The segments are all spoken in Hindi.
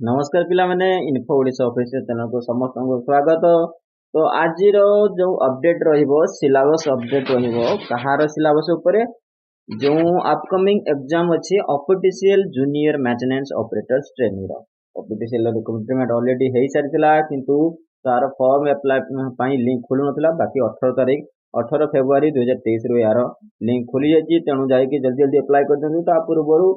नमस्कार पिला माने इन्फो ओडिशा ऑफिशियल चैनल को समस्त को स्वागत। तो आज जो अपडेट रहिबो सिलेबस अपडेट रहिबो कहार सिलेबस ऊपर जो अपकमिंग एग्जाम अछि official junior maintenance operators training रो ऑफिशियल रिक्रूटमेंट ऑलरेडी हेई सारितला किंतु तार फॉर्म अप्लाई पई लिंक खुलु नथला बाकी 18 तारीख 18 फेब्रुआरी 2023 रो यार लिंक खुली जाई तेनु जाई कि जल्दी जल्दी अप्लाई कर देनु ता पूर्वरु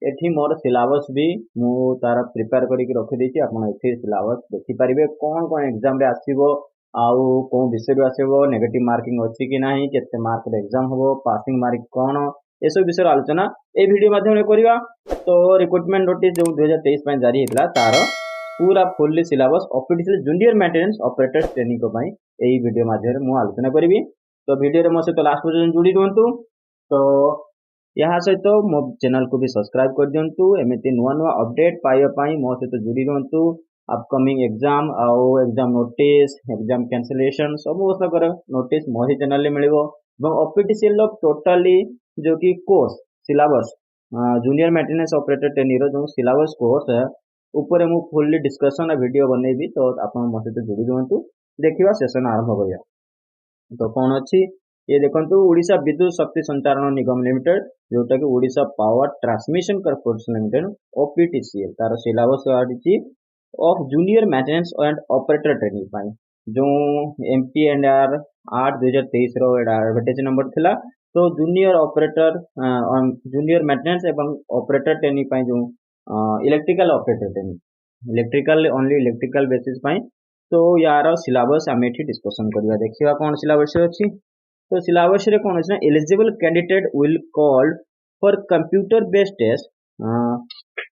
एठी मोर सिलेबस भी मु तार प्रिपेयर करके रखी देछि आपण एठी सिलेबस देखि परिबे कोन कोन एग्जाम रे आसीबो आउ कोन विषय रे आसीबो नेगेटिव मार्किंग अछि कि नाही केते मार्क रे एग्जाम होबो पासिंग मार्क कोन ए सब विषय आलोचना ए वीडियो माध्यम रे करिवा। तो रिक्रूटमेंट नोटिस जो 2023 पय जारी हेतला तार पूरा fully syllabus official junior maintenance operators training को पय एई वीडियो माध्यम रे मु आलोचना करबी। तो वीडियो रे मो से तो लास्ट पर्यंत जुड़ी रहंतु। तो यहाँ सहित मो चैनल को भी सब्सक्राइब कर दिंतु एमती नुआ नुआ अपडेट पाइबा मो सहित जुड़ी रुहतु। अपकमिंग एग्जाम आउ एग्जाम नोटिस एग्जाम कैंसिलेशन सब बसकर नोटिस मो ही चैनल में मिलिबो एवं ऑफिशियल टोटली जो कि course syllabus junior maintenance operator training जो सिलेबस कोर्स है ऊपर मु फुल्ली डिस्कशन वीडियो बनैबी। तो आपण मो सहित जुड़ी रुहतु देखिवा सेशन आरंभ करिया। तो कौन अच्छी ये देखो ओडिशा विद्युत शक्ति संचारण निगम लिमिटेड जोटा कि Odisha power transmission corporation limited OPTCL तार सिलेबस आछि of junior maintenance and operator training पाई जो एमपीएनआर 8/2023 रो एडवर्टाइज नंबर थिला। तो जूनियर ऑपरेटर जूनियर मेंटेनेंस एवं ऑपरेटर ट्रेनिंग पाई जो electrical operator training electrical only electrical basis पाई। तो यार सिलेबस आम एठी डिस्कशन करबा देखिबा कोन सिलेबस अछि। तो सिलेबस रे कोन अछि ना eligible candidate will called for computer based test.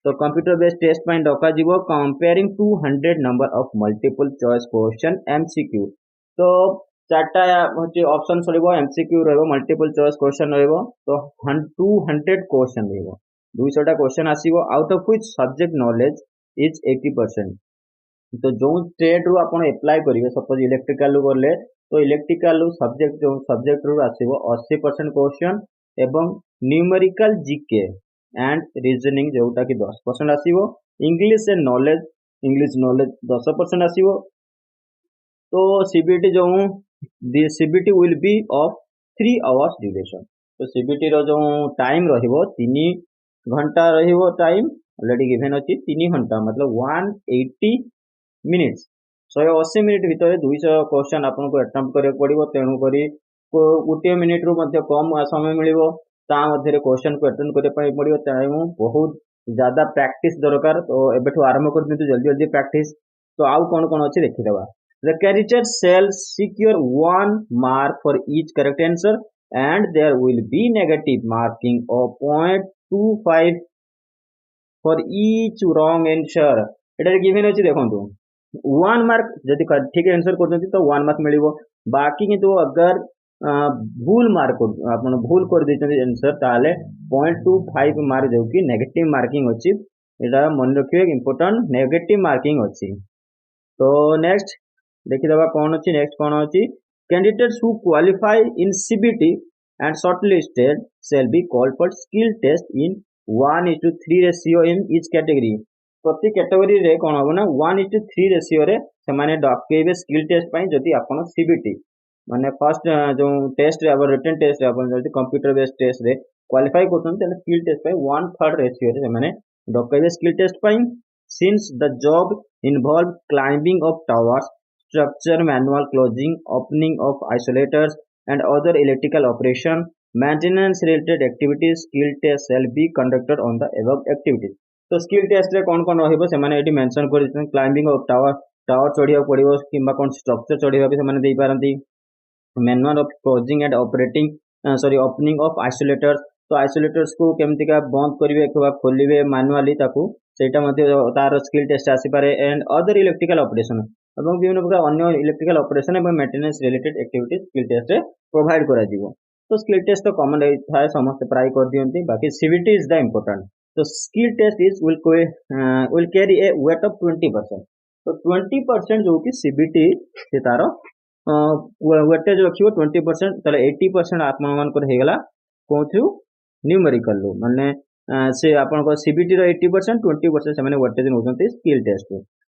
तो कंप्यूटर बेस्ड टेस्ट पॉइंट डका जीवो comparing 200 number of multiple choice question MCQ. तो चारटा होची ऑप्शन रहइबो एमसीक्यू रहइबो मल्टीपल चॉइस क्वेश्चन रहइबो। तो 200 क्वेश्चन रहइबो 200 टा क्वेश्चन आसीबो out of which subject knowledge is 80%। तो जो ट्रेड रु आपण अप्लाई करिवे सपोज इलेक्ट्रिकल रु करले तो इलेक्ट्रिकल रु सब्जेक्ट जो सब्जेक्ट रु आसीबो 80% क्वेश्चन एवं न्यूमेरिकल जीके एंड रीजनिंग जोटा कि 10% आसीबो। English and knowledge English knowledge 10% आसीबो। तो सीबीटी जो CBT will be of 3 hours duration. तो सीबीटी रो जो टाइम रहिबो 3 घंटा रहिबो टाइम ऑलरेडी गिवन अछि 3 घंटा मतलब 180 मिनिट्स 180 मिनिट भितर 200 क्वेश्चन आपको अटेम्प्ट करने पड़ो। तेणु करी गोटे मिनिट रु कम समय मिलिबो ता मध्य क्वेश्चन को अटेम्प्ट करने पड़ो तेणु बहुत ज्यादा प्रैक्टिस दरकार। तो एबेठु आरंभ कर दिंतु जल्दी जल्दी प्रैक्टिस। तो आउ कौन कौन अच्छी देखिदबा the candidate shall secure 1 mark for each correct answer and there will be negative marking of 0.25 for each wrong answer। Etah given अछि देखंतु 1 मार्क जदि ठीक आंसर कर तो 1 मार्क मिलिबो बाकी किंतु अगर भूल मार्क आपन भूल कर देछन आंसर ताले 0.25 मार्क जो कि नेगेटिव मार्किंग अछि एटा मन रखिए इंपोर्टेंट नेगेटिव मार्किंग अछि। तो नेक्स्ट देखि दबा कोन अछि नेक्स्ट कोन अछि candidates who qualify in CBT and shortlisted shall be called for skill test in 1:3 ratio in each category। प्रति कैटेगरी रे कोन हो ना 1:3 रेशियो रे से माने डकेबे स्किल टेस्ट पई जदी आपण सीबीटी माने फर्स्ट जो टेस्ट रे अब रिटन टेस्ट रे आपण जदी कंप्यूटर बेस्ड टेस्ट रे क्वालिफाई करथन तले स्किल टेस्ट पई 1/3 रेशियो रे से माने डकेबे स्किल टेस्ट पई। Since the job involve climbing of towers structure manual closing opening of isolators and other electrical operation maintenance related activities skill test shall be conducted on the above activities। तो स्किल टेस्ट रे कौन कौन रहिबो से माने एटी मेंशन कर क्लाइंबिंग ऑफ टावर टावर चढ़िया पड़ो किंबा कौन स्ट्रक्चर चढ़िया भी से दे पारती manual of closing and operating sorry opening of isolators. तो आइसोलेटर्स को केमतिका बंद करिवे अथवा खोलिवे मैनुअली ताकू सेटा मध्ये तार स्किल टेस्ट आसी पारे एंड अदर इलेक्ट्रिकल ऑपरेशन एवं विभिन्न प्रकार अन्य इलेक्ट्रिकल ऑपरेशन एवं maintenance related activities skill test रे प्रोवाइड करा दिबो। तो स्किल टेस्ट तो कॉमन थाए समस्त प्राय कर दियंती बाकी सीबीटी इज द इंपोर्टेंट। तो skill test is will carry a weight of 20%। तो 20% जो कि सीबीटी से तार वेटेज रखिबो 20% तले 80% आत्मा मान कर हेगला कोथु न्यूमेरिकल लो माने से आपन सीबीटी रो 80% 20% से माने वेटेज नउछंती स्किल टेस्ट।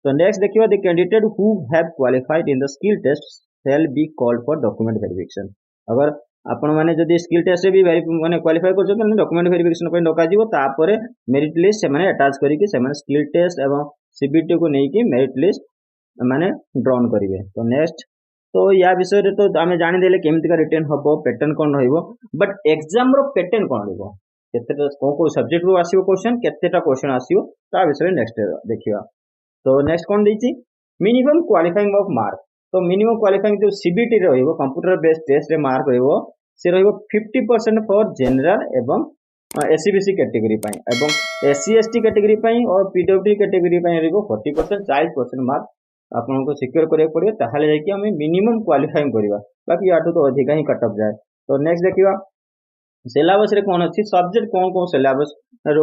तो नेक्स्ट देखिबा the candidate who have qualified in the skill test shall be called for document verification. अगर आपण माने जदि स्किल टेस्ट रे भी माने क्वालिफाई करछन त डॉक्यूमेंट वेरिफिकेशन पे डका जीवो तापरे मेरिट लिस्ट से माने अटैच करी कि से माने स्किल टेस्ट एवं सीबीटी को नै कि मेरिट लिस्ट माने ड्रॉन करिवे। तो नेक्स्ट तो या विषय रे तो आमे जानि देले केमिति का रिटर्न हबो पैटर्न कोन रहइबो बट एग्जाम रो पैटर्न कोन रहइबो केतेटा को सब्जेक्ट रो आसीबो क्वेश्चन केतेटा क्वेश्चन आसीबो ता विषय नेक्स्ट देखिबा। तो नेक्स्ट कोन दैछि मिनिमम क्वालिफाइंग ऑफ मार्क। तो मिनिमम क्वालिफाइंग जो सीबीटी रहइबो कंप्यूटर बेस्ड टेस्ट रे मार्क रहइबो से रहइबो 50% फॉर जनरल एवं एससीबीसी कैटेगरी पई एवं एससी एसटी कैटेगरी पई और पीडब्ल्यूडी कैटेगरी पई रहइबो 40% 40% मार्क आपन को सिक्योर करे पड़े ताहाले जाय कि हमें मिनिमम क्वालिफाइंग करबा बाकी याटो तो अधिक ही कट ऑफ जाए। तो नेक्स्ट देखिबा सिलेबस रे कोन अछि सब्जेक्ट कोन सिलेबस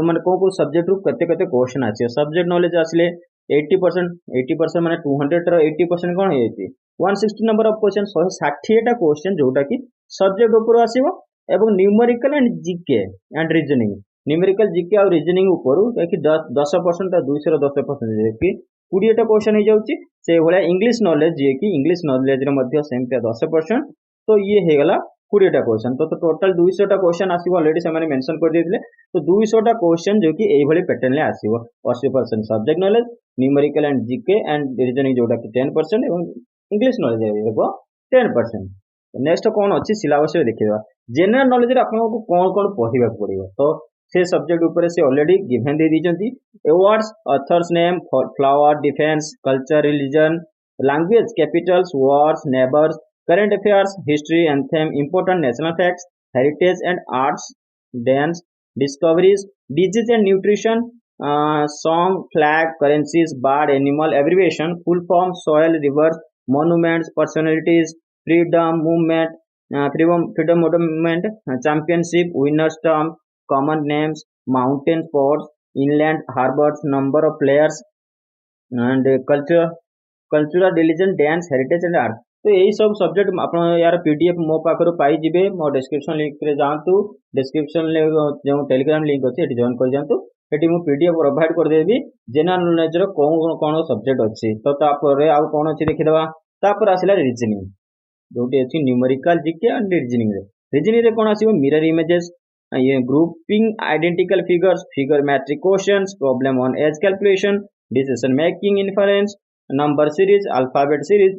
माने कोन सब्जेक्ट रु कते कते क्वेश्चन अछि सब्जेक्ट नॉलेज आसले 80% माने 200 रो 80% कोन हेछि 160 नंबर ऑफ क्वेश्चन 160 टा क्वेश्चन जोटा कि सब्जेक्ट ऊपर आसीबो एवं numerical and GK and reasoning numerical GK और रीजनिंग ऊपर कि 10% ता 200 रो 10% जे कि 20 टा क्वेश्चन हे जाउची से भले इंग्लिश नॉलेज जे कि इंग्लिश नॉलेज रे मध्ये सेमते 10% तो ये हे गला 20 टा क्वेश्चन। तो टोटल 200 टा क्वेश्चन आसीबो ऑलरेडी से माने मेंशन कर दिथिले। तो 200 टा क्वेश्चन जो कि एई भली पैटर्न ले आसीबो 80% subject knowledge numerical and GK and reasoning जोटा कि 10% एवं इंग्लिश नॉलेज हेबो 10%। नेक्स्ट कोन अछि सिलेबस रे देखिबा जनरल नॉलेज रे आपन को कोन कोन पढिबा पड़िबो। तो से सब्जेक्ट ऊपर से ऑलरेडी गिवन दे दीचंती awards authors name flower defence culture religion language capitals words neighbours current affairs history anthem important national facts heritage and arts dance discoveries disease and nutrition song flag currencies bird animal abbreviation full form soil rivers monuments personalities freedom movement freedom movement championship winners term common names mountain sports inland harbors number of players and cultural religion dance heritage and art। तो यही सब सब्जेक्ट आप यार पीडीएफ मो पाखर पाई मो डिस्क्रिप्शन लिंक रे जातु डिस्क्रिप्शन जो टेलीग्राम लिंक अच्छे जॉइन कर जातु ये मुझे पीडीएफ प्रोवाइड कर देबी जनरल नॉलेज रो कौन कौन सब्जेक्ट अच्छी। तो तापर आउ कौन अच्छी देखिदबा तापर आसिला रीजनिंग जोटी अछि न्यूमेरिकल जीके एंड रीजनिंग रे कौन आसीबो मिरर इमेजेस ये grouping identical figures figure matrix questions problem on age calculation decision making inference number series alphabet series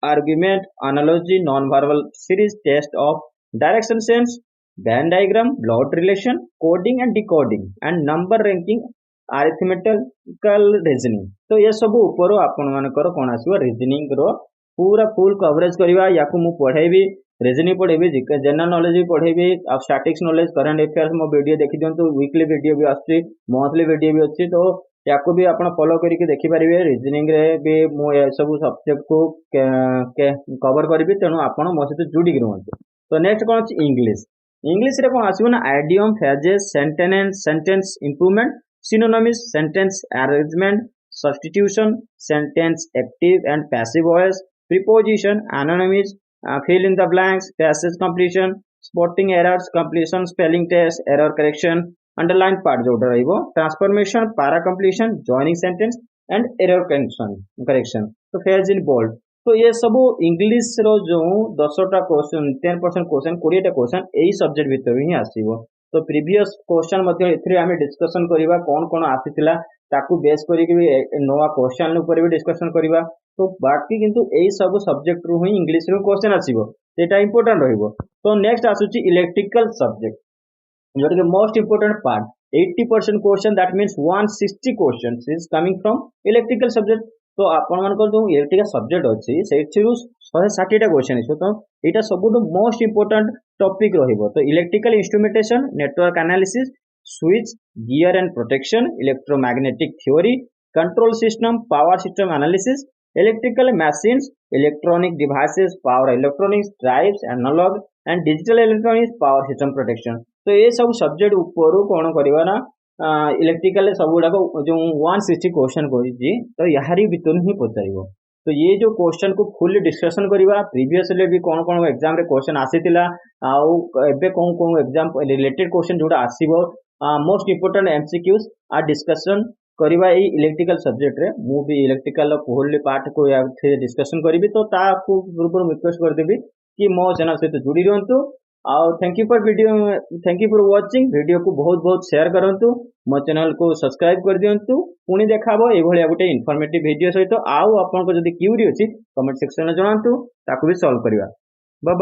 argument analogy non-verbal series test of direction sense Venn diagram blood relation coding and decoding and number ranking arithmetical reasoning। तो ये सब ऊपर आपण मानकर कोन आसीबो रीजनिंग रो पूरा फुल कवरेज करबा याकू मु पढेबी रीजनिंग पढेबी जनरल नॉलेज भी पढेबी अब स्टैटिक्स नॉलेज करंट अफेयर्स मो वीडियो देखि दियंतु वीकली वीडियो भी आछि मंथली वीडियो भी अछि। तो याकू भी आपण फॉलो करके देखि परिबे रीजनिंग रे भी मो ये सब सब्जेक्ट को कवर करबी तेनु आपण मो सहित जुडी रहंतु। तो नेक्स्ट कोन अछि इंग्लिश रे कोन आसीबो ना idiom phrases sentence improvement synonyms sentence arrangement substitution sentence active and passive voice preposition anonymous fill in the blanks passage completion spotting errors completion spelling test error correction underline part जोटा रहिबो transformation para completion joining sentence and error correction तो phrase in bold। तो ये सब इंग्लिश रो जो 10टा क्वेश्चन 10% क्वेश्चन 20टा क्वेश्चन एही सब्जेक्ट भीतर ही आसीबो। तो प्रीवियस क्वेश्चन मध्ये एथरे आमे डिस्कशन करिबा कोन आसीतिला ताकू बेस करी कि नोवा क्वेश्चन ऊपर भी डिस्कशन करिबा। तो बाकी किंतु एही सब सब्जेक्ट रु ही इंग्लिश रो क्वेश्चन आसीबो सेटा इंपोर्टेंट रहिबो। तो नेक्स्ट आसुची इलेक्ट्रिकल सब्जेक्ट जोटा कि most important part 80% question that means 160 questions is coming from electrical subject. तो आपण मानकर जो इलेक्ट्रिकल सब्जेक्ट अछि सेठिरु 160 टा क्वेश्चन अछि। तो एटा सबुठु मोस्ट इंपोर्टेंट टॉपिक रहिबो। तो electrical instrumentation network analysis switch gear and protection electromagnetic theory control system power system analysis electrical machines electronic devices power electronics drives analog and digital electronics power system protection। तो ये सब सब्जेक्ट ऊपर कौन करवा ना इलेक्ट्रिकल सब गुड़ाक जो 160 क्वेश्चन करी तो यारी भितर ही पचार। तो ये जो क्वेश्चन को फुल्ली डिस्कशन करवा प्रीवियसली भी कौन कौन एग्जाम रे क्वेश्चन आसीतिला आउ एबे कौन कौन एग्जाम रिलेटेड क्वेश्चन जोटा आसीबो मोस्ट इंपोर्टेंट एमसीक्यूज आ डिस्कशन करवा ई इलेक्ट्रिकल सब्जेक्ट रे मु भी इलेक्ट्रिकल होली पार्ट को या डिस्कशन करी तो ताकू पूर्व रिक्वेस्ट करदेवी कि मो चैनल सहित जुड़ी रहंतु आउ thank you for video thank you for watching video को बहुत बहुत शेयर करंतु मो चैनल को सब्सक्राइब कर दियंतु पुणी देखाबो ए भलिया गुटे इन्फॉर्मेटिव वीडियो सहित आउ आपन को जदी क्यूरी अछि कमेंट सेक्शन में जणांतु ताकू भी सॉल्व करबा।